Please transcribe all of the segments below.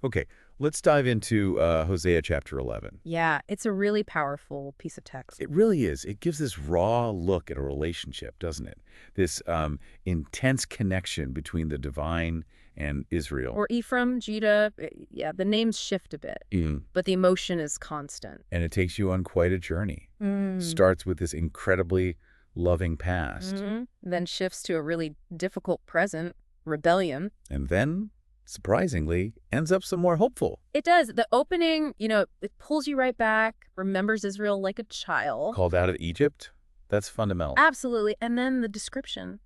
Okay, let's dive into Hosea chapter 11. Yeah, it's a really powerful piece of text. It really is. It gives this raw look at a relationship, doesn't it? This intense connection between the divine and Israel. Or Ephraim, Judah, yeah, the names shift a bit, Mm. but the emotion is constant. And it takes you on quite a journey. Mm. Starts with this incredibly loving past. Then shifts to a really difficult present, rebellion. And then, surprisingly, ends up some more hopeful. It does. The opening, it pulls you right back, remembers Israel like a child. Called out of Egypt? That's fundamental. Absolutely. And then the description,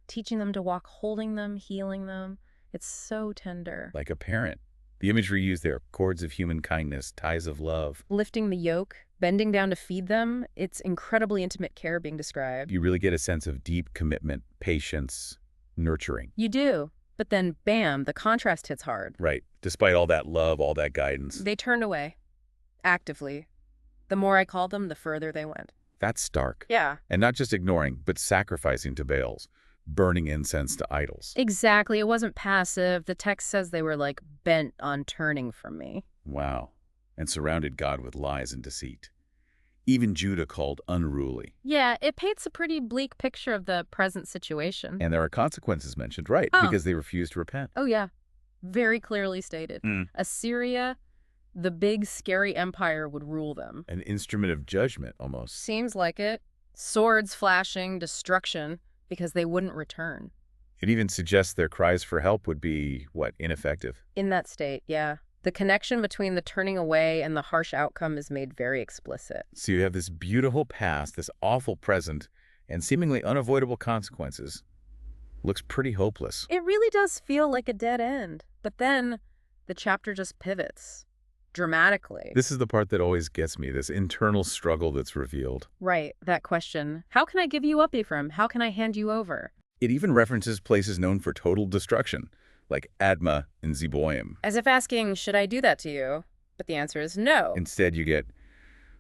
teaching them to walk, holding them, healing them. It's so tender. Like a parent. The imagery used there, cords of human kindness, ties of love. Lifting the yoke, bending down to feed them. It's incredibly intimate care being described. You really get a sense of deep commitment, patience, nurturing. You do. But then, bam, the contrast hits hard. Right. Despite all that love, all that guidance. They turned away. Actively. The more I called them, the further they went. That's stark. Yeah. And not just ignoring, but sacrificing to Baals, burning incense to idols. Exactly. It wasn't passive. The text says they were like bent on turning from me. Wow. And surrounded God with lies and deceit. Even Judah called unruly. Yeah, it paints a pretty bleak picture of the present situation. And there are consequences mentioned, right, Oh. because they refused to repent. Oh, yeah. Very clearly stated. Assyria, the big, scary empire, would rule them. An instrument of judgment, almost. Seems like it. Swords flashing, destruction, because they wouldn't return. It even suggests their cries for help would be, what, ineffective? In that state, yeah. The connection between the turning away and the harsh outcome is made very explicit. So you have this beautiful past, this awful present, and seemingly unavoidable consequences. Looks pretty hopeless. It really does feel like a dead end. But then the chapter just pivots dramatically. This is the part that always gets me, this internal struggle that's revealed. Right, that question. How can I give you up, Ephraim? How can I hand you over? It even references places known for total destruction, like Admah and Zeboim. As if asking, should I do that to you? But the answer is no. Instead, you get,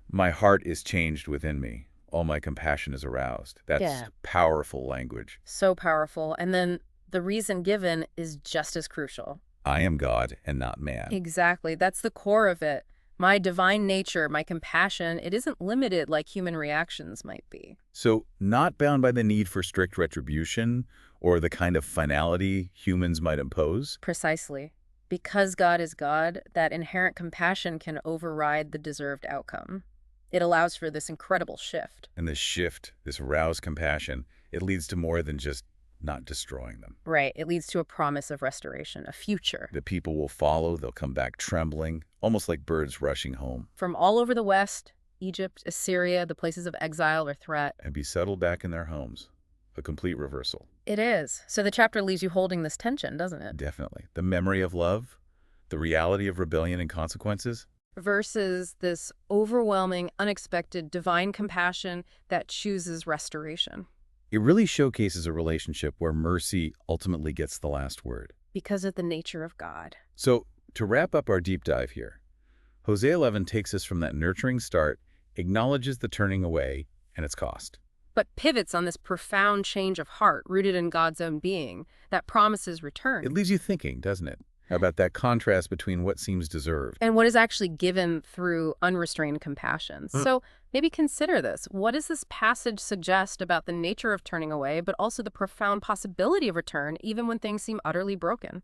my heart is changed within me. All my compassion is aroused. That's powerful language. So powerful. And then the reason given is just as crucial. I am God and not man. Exactly. That's the core of it. My divine nature, my compassion, it isn't limited like human reactions might be. So not bound by the need for strict retribution or the kind of finality humans might impose? Precisely. Because God is God, that inherent compassion can override the deserved outcome. It allows for this incredible shift. And this shift, this aroused compassion, it leads to more than just not destroying them. Right. It leads to a promise of restoration, a future. The people will follow, they'll come back trembling, almost like birds rushing home. From all over the West, Egypt, Assyria, the places of exile or threat. And be settled back in their homes. A complete reversal. It is. So the chapter leaves you holding this tension, doesn't it? Definitely. The memory of love, the reality of rebellion and consequences. Versus this overwhelming, unexpected, divine compassion that chooses restoration. It really showcases a relationship where mercy ultimately gets the last word. Because of the nature of God. So, to wrap up our deep dive here, Hosea 11 takes us from that nurturing start, acknowledges the turning away and its cost. But pivots on this profound change of heart rooted in God's own being that promises return. It leaves you thinking, doesn't it? About that contrast between what seems deserved. And what is actually given through unrestrained compassion. So maybe consider this. What does this passage suggest about the nature of turning away, but also the profound possibility of return, even when things seem utterly broken?